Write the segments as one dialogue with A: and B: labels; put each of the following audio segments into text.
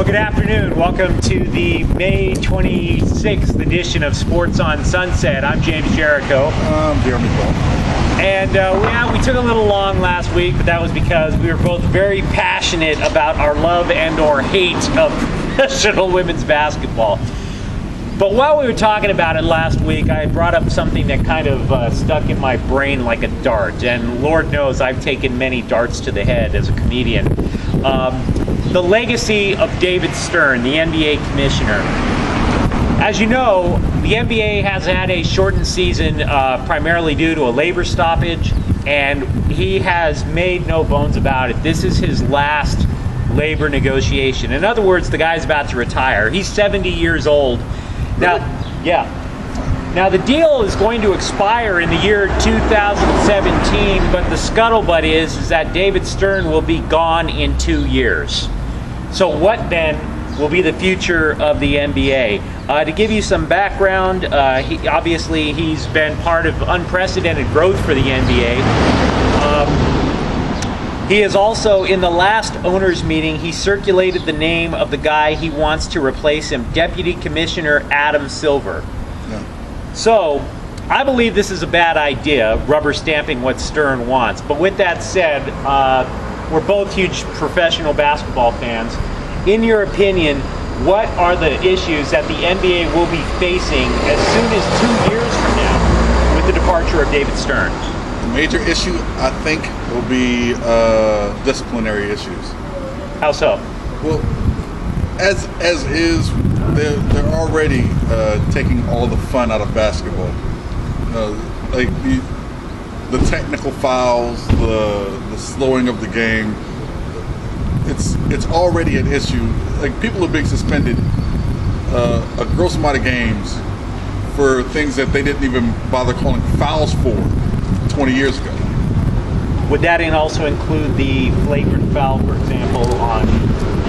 A: Well, good afternoon. Welcome to the May 26th edition of Sports on Sunset. I'm James Jericho.
B: I'm Jeremy Cole.
A: And we took a little long last week, but that was because we were both very passionate about our love and or hate of professional women's basketball. But while we were talking about it last week, I brought up something that kind of stuck in my brain like a dart. And Lord knows I've taken many darts to the head as a comedian. The legacy of David Stern, the NBA commissioner. As you know, the NBA has had a shortened season primarily due to a labor stoppage, and he has made no bones about it. This is his last labor negotiation. In other words, the guy's about to retire. He's 70 years old. Now, yeah. Now, the deal is going to expire in the year 2017, but the scuttlebutt is that David Stern will be gone in 2 years. So what then will be the future of the NBA? To give you some background, he's been part of unprecedented growth for the NBA. He is also, in the last owners meeting, he circulated the name of the guy he wants to replace him, Deputy Commissioner Adam Silver. Yeah. So, I believe this is a bad idea, rubber stamping what Stern wants. But with that said, we're both huge professional basketball fans. In your opinion, what are the issues that the NBA will be facing as soon as 2 years from now with the departure of David Stern?
B: The major issue, I think, will be disciplinary issues.
A: How so?
B: Well, as is, they're already taking all the fun out of basketball. Like the technical fouls, the slowing of the game. It's already an issue. Like, people are being suspended a gross amount of games for things that they didn't even bother calling fouls for 20 years ago.
A: Would that also include the flagrant foul, for example, on,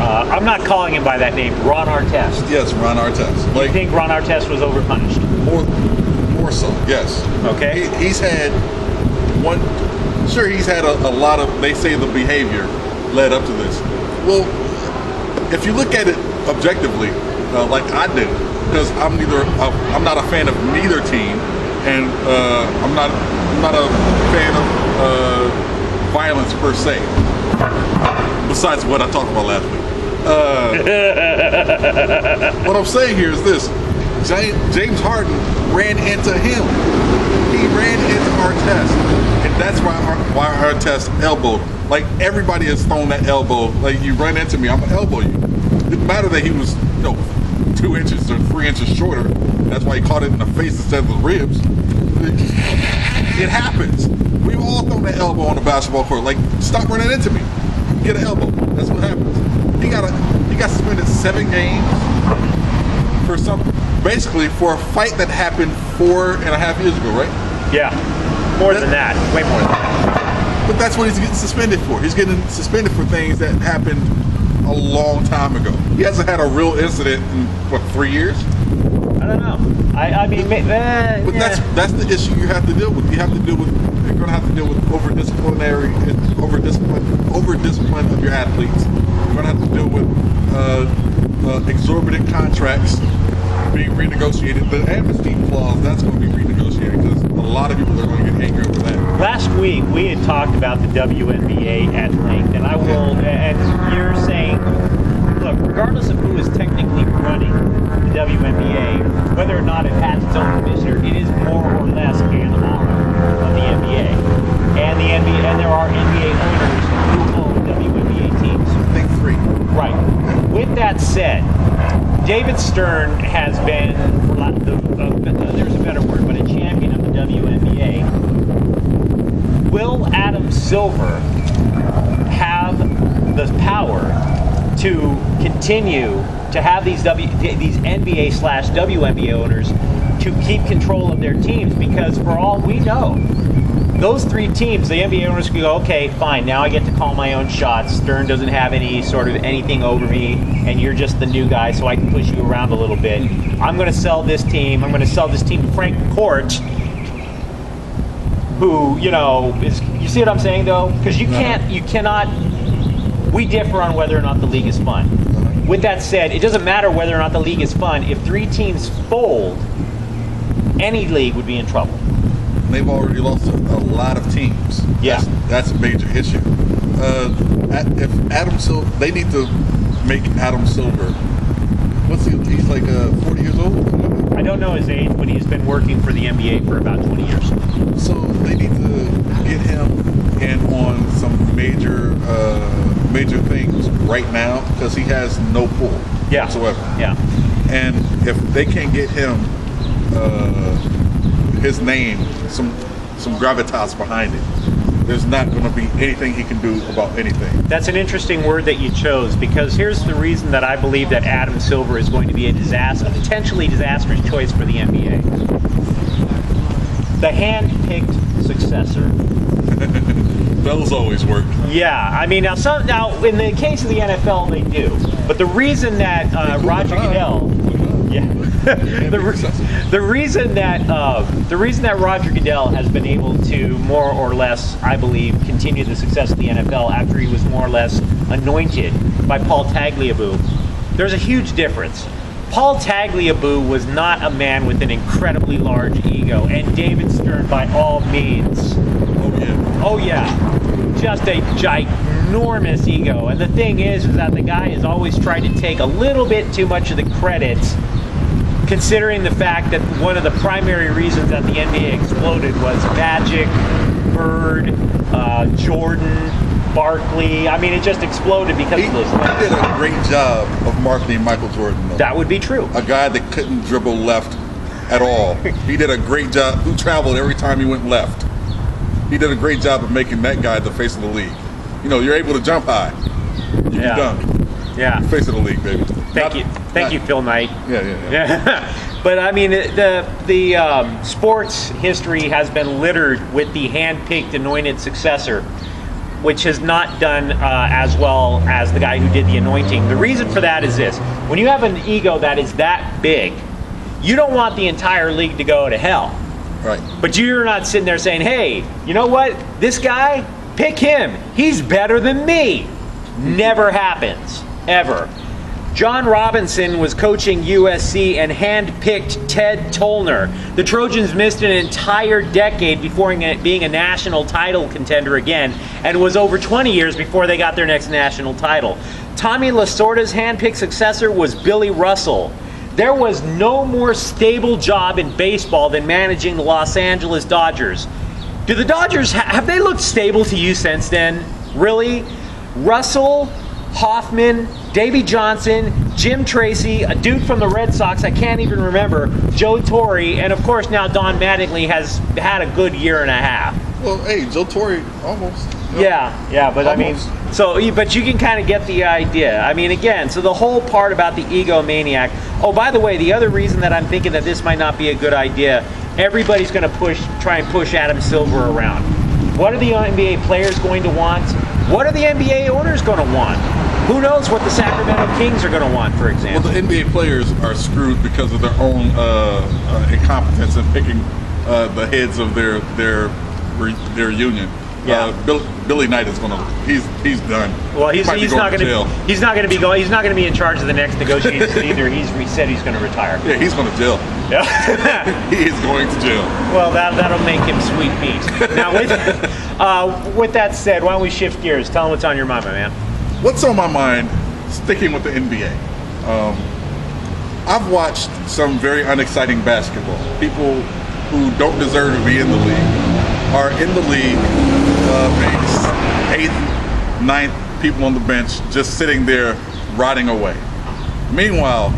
A: I'm not calling him by that name, Ron Artest?
B: Yes, Ron Artest.
A: You think Ron Artest was overpunished?
B: More so, yes.
A: Okay.
B: He's had he's had a lot of, they say, the behavior led up to this. Well, if you look at it objectively, like I did, because I'm not a fan of neither team, and I'm not a fan of violence per se. Besides what I talked about last week. What I'm saying here is this: James Harden ran into him. He ran into Artest, and that's why Artest elbowed. Like, everybody has thrown that elbow. Like, you run into me, I'm gonna elbow you. It didn't matter that he was, 2 inches or 3 inches shorter. That's why he caught it in the face instead of the ribs. It happens. We've all thrown that elbow on the basketball court. Like, stop running into me. Get an elbow. That's what happens. He got suspended 7 games for basically for a fight that happened 4.5 years ago, right?
A: Yeah. More than that. Way more than that.
B: But that's what he's getting suspended for. He's getting suspended for things that happened a long time ago. He hasn't had a real incident in, 3 years?
A: I don't know. I mean, but
B: yeah. That's the issue you have to deal with. You're going to have to deal with over discipline of your athletes. You're going to have to deal with exorbitant contracts being renegotiated. The amnesty clause, that's going to be renegotiated, because a lot of people are going to get angry over that.
A: Last week we had talked about the WNBA at length, and and you're saying, look, regardless of who is technically running the WNBA, whether or not it has its own commissioner, it is more or less an arm of the NBA. And there are NBA owners who own WNBA teams.
B: I think 3.
A: Right. With that said, David Stern has been, for lack of there's a better word, but a champion of the WNBA. Will Adam Silver have the power to continue to have these NBA/WNBA owners to keep control of their teams? Because for all we know, those 3 teams, the NBA owners can go, okay, fine, now I get to call my own shots. Stern doesn't have any sort of anything over me, and you're just the new guy, so I can push you around a little bit. I'm going to sell this team. I'm going to sell this team to Frank McCourt, who, is, you see what I'm saying, though? Because you cannot, we differ on whether or not the league is fun. With that said, it doesn't matter whether or not the league is fun. If 3 teams fold, any league would be in trouble.
B: They've already lost a lot of teams.
A: Yeah.
B: That's a major issue. If Adam Silver, they need to make Adam Silver, what's he, he's like 40 years old?
A: I don't know his age, but he's been working for the NBA for about 20 years.
B: So they need to get him in on some major things right now, because he has no pull whatsoever.
A: Yeah.
B: And if they can't get him, his name, some gravitas behind it, there's not going to be anything he can do about anything.
A: That's an interesting word that you chose, because here's the reason that I believe that Adam Silver is going to be a potentially disastrous choice for the NBA. The hand-picked successor.
B: Those always work.
A: Yeah, I mean, now in the case of the NFL, they do. But the reason that Roger Goodell, the reason that Roger Goodell has been able to more or less, I believe, continue the success of the NFL after he was more or less anointed by Paul Tagliabue, there's a huge difference. Paul Tagliabue was not a man with an incredibly large ego, and David Stern, by all means, oh yeah, just a ginormous ego. And the thing is that the guy has always tried to take a little bit too much of the credit, considering the fact that one of the primary reasons that the NBA exploded was Magic, Bird, Jordan, Barkley. I mean, it just exploded because of those things.
B: He did a great job of marketing Michael Jordan, though.
A: That would be true.
B: A guy that couldn't dribble left at all. He did a great job. Who traveled every time he went left. He did a great job of making that guy the face of the league. You know, you're able to jump high. You can dunk.
A: Yeah.
B: Face of the league, baby.
A: Thank you, Phil Knight.
B: Yeah.
A: But I mean, the sports history has been littered with the hand-picked, anointed successor, which has not done as well as the guy who did the anointing. The reason for that is this: when you have an ego that is that big, you don't want the entire league to go to hell.
B: Right.
A: But you're not sitting there saying, hey, you know what? This guy, pick him. He's better than me. Never happens. Ever. John Robinson was coaching USC and hand-picked Ted Tollner. The Trojans missed an entire decade before being a national title contender again, and it was over 20 years before they got their next national title. Tommy Lasorda's hand-picked successor was Billy Russell. There was no more stable job in baseball than managing the Los Angeles Dodgers. Do the Dodgers, have they looked stable to you since then? Really? Russell, Hoffman, Davey Johnson, Jim Tracy, a dude from the Red Sox I can't even remember, Joe Torre, and of course now Don Mattingly has had a good year and a half.
B: Well, hey, Joe Torre almost.
A: Yeah, but almost. I mean, but you can kind of get the idea. I mean, again, so the whole part about the egomaniac. Oh, by the way, the other reason that I'm thinking that this might not be a good idea, everybody's going to try and push Adam Silver around. What are the NBA players going to want? What are the NBA owners going to want? Who knows what the Sacramento Kings are going to want, for example?
B: Well, the NBA players are screwed because of their own incompetence in picking the heads of their union.
A: Yeah.
B: Billy Knight is he's done.
A: Well, he's not going to be in charge of the next negotiations either. He said he's going to retire.
B: Yeah, he's going to jail.
A: Yeah.
B: He is going to jail.
A: Well, that'll make him sweet meat. Now, with that said, why don't we shift gears? Tell him what's on your mind, my man.
B: What's on my mind, sticking with the NBA, I've watched some very unexciting basketball. People who don't deserve to be in the league are in the league, maybe 8th, 9th people on the bench just sitting there rotting away. Meanwhile,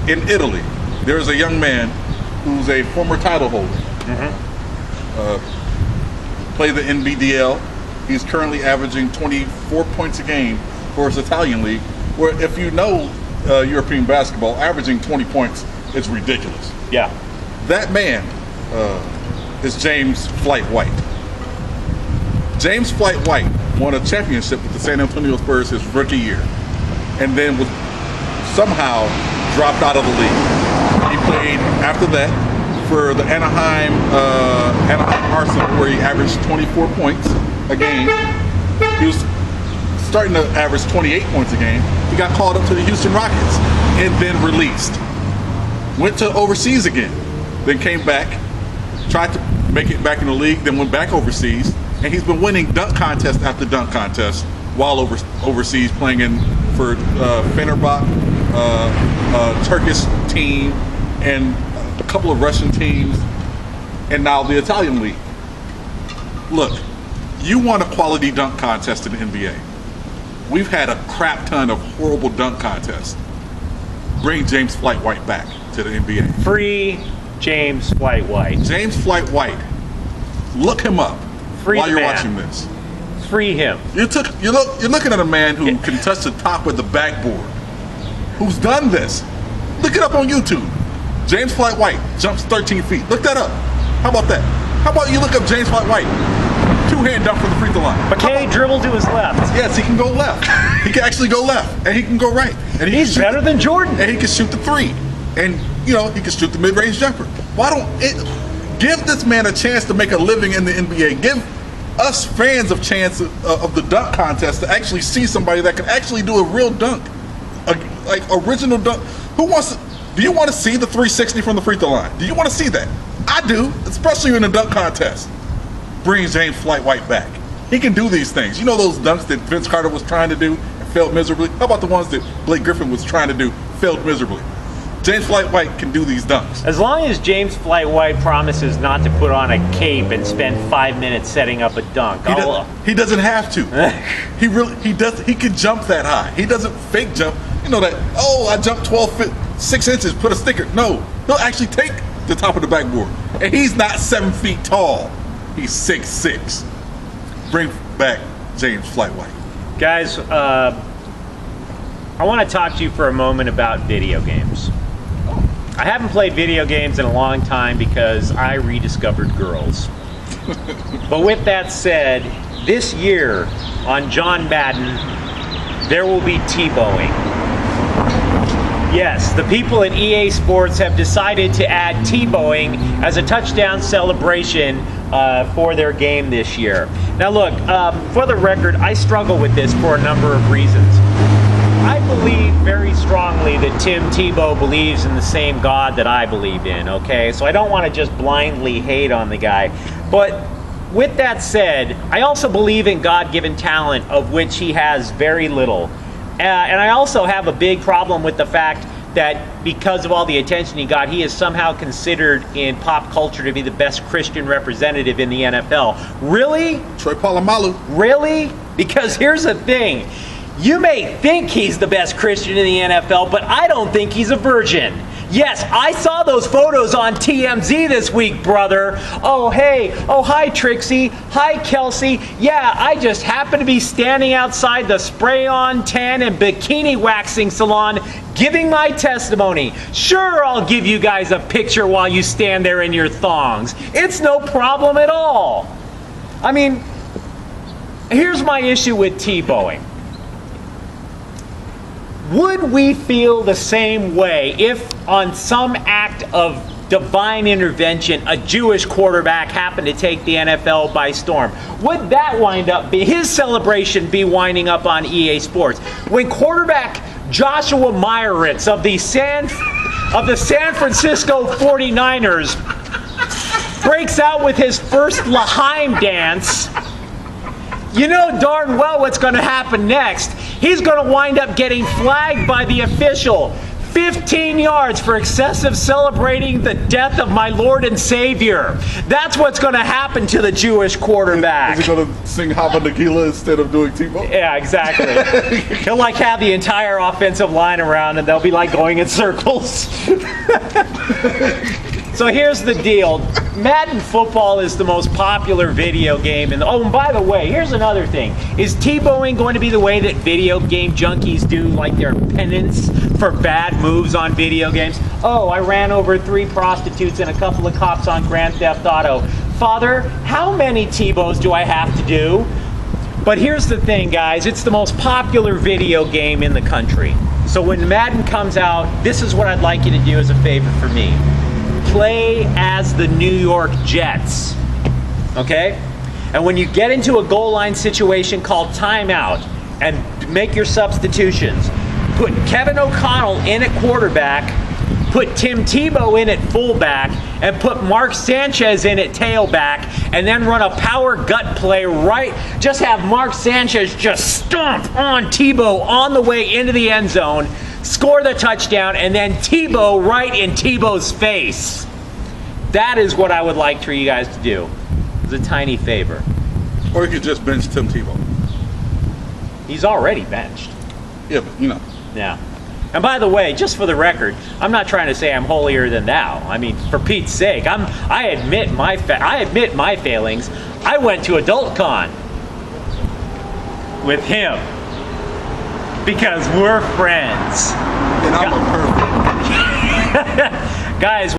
B: in Italy, there's a young man who's a former title holder. Played the NBDL. He's currently averaging 24 points a game for his Italian league, where if you know European basketball, averaging 20 points is ridiculous.
A: Yeah.
B: That man is James Flight White. James Flight White won a championship with the San Antonio Spurs his rookie year, and then was somehow dropped out of the league. He played after that for the Anaheim Arsenal, where he averaged 24 points a game. He was starting to average 28 points a game. He got called up to the Houston Rockets and then released. Went to overseas again, then came back, tried to make it back in the league, then went back overseas, and he's been winning dunk contest after dunk contest while overseas, playing in for Fenerbahce, Turkish team, and a couple of Russian teams, and now the Italian league. Look, you want a quality dunk contest in the NBA. We've had a crap ton of horrible dunk contests. Bring James Flight White back to the NBA.
A: Free James Flight White.
B: James Flight White. Look him up while you're watching this.
A: Free him.
B: You're looking at a man who can touch the top of the backboard. Who's done this? Look it up on YouTube. James Flight White jumps 13 feet. Look that up. How about that? How about you look up James Flight White? Two-hand dunk from the free throw line.
A: But can he dribble to his left?
B: Yes, he can go left. He can actually go left, and he can go right. And
A: he's better than Jordan.
B: And he can shoot the three. And, you know, he can shoot the mid-range jumper. Why don't it give this man a chance to make a living in the NBA? Give us fans a chance of the dunk contest to actually see somebody that can actually do a real dunk. Like original dunk. Do you want to see the 360 from the free throw line? Do you want to see that? I do, especially in a dunk contest. Bring James Flight White back. He can do these things. You know those dunks that Vince Carter was trying to do and failed miserably? How about the ones that Blake Griffin was trying to do, failed miserably? James Flight White can do these dunks.
A: As long as James Flight White promises not to put on a cape and spend 5 minutes setting up a dunk.
B: He doesn't have to. He can jump that high. He doesn't fake jump. You know that, I jumped 6 inches, put a sticker. No, he'll actually take the top of the backboard. And he's not 7 feet tall. He's 6'6". Bring back James Flight White.
A: Guys, I want to talk to you for a moment about video games. I haven't played video games in a long time because I rediscovered girls. But with that said, this year on John Madden, there will be Tebowing. Yes, the people at EA Sports have decided to add Tebowing as a touchdown celebration for their game this year. Now look, for the record, I struggle with this for a number of reasons. I believe very strongly that Tim Tebow believes in the same God that I believe in, okay? So I don't want to just blindly hate on the guy. But with that said, I also believe in God-given talent, of which he has very little. And I also have a big problem with the fact that because of all the attention he got, he is somehow considered in pop culture to be the best Christian representative in the NFL. Really?
B: Troy Polamalu.
A: Really? Because here's the thing. You may think he's the best Christian in the NFL, but I don't think he's a virgin. Yes, I saw those photos on TMZ this week, brother. Oh, hey. Oh, hi, Trixie. Hi, Kelsey. Yeah, I just happened to be standing outside the spray-on, tan, and bikini waxing salon giving my testimony. Sure, I'll give you guys a picture while you stand there in your thongs. It's no problem at all. I mean, here's my issue with Tebowing. Would we feel the same way if on some act of divine intervention a Jewish quarterback happened to take the NFL by storm? Would that wind up be his celebration be winding up on EA Sports? When quarterback Joshua Meyerowitz of the San Francisco 49ers breaks out with his first L'Haim dance, you know darn well what's going to happen next. He's going to wind up getting flagged by the official 15 yards for excessive celebrating the death of my Lord and Savior. That's what's going to happen to the Jewish quarterback.
B: Is he going to sing Hava Nagila instead of doing Tebow?
A: Yeah, exactly. He'll like have the entire offensive line around and they'll be like going in circles. So here's the deal. Madden football is the most popular video game. And by the way, here's another thing. Is Tebowing going to be the way that video game junkies do, like their penance for bad moves on video games? Oh, I ran over 3 prostitutes and a couple of cops on Grand Theft Auto. Father, how many Tebows do I have to do? But here's the thing, guys. It's the most popular video game in the country. So when Madden comes out, this is what I'd like you to do as a favor for me. Play as the New York Jets, okay? And when you get into a goal line situation called timeout, and make your substitutions. Put Kevin O'Connell in at quarterback, put Tim Tebow in at fullback, and put Mark Sanchez in at tailback, and then run a power gut play right. Just have Mark Sanchez just stomp on Tebow on the way into the end zone, score the touchdown, and then Tebow right in Tebow's face. That is what I would like for you guys to do. It's a tiny favor.
B: Or you could just bench Tim Tebow.
A: He's already benched.
B: Yeah, but you know.
A: Yeah. And by the way, just for the record, I'm not trying to say I'm holier than thou. I mean, for Pete's sake, I admit my failings. I went to AdultCon with him because we're friends.
B: And I'm a perfect.
A: Guys.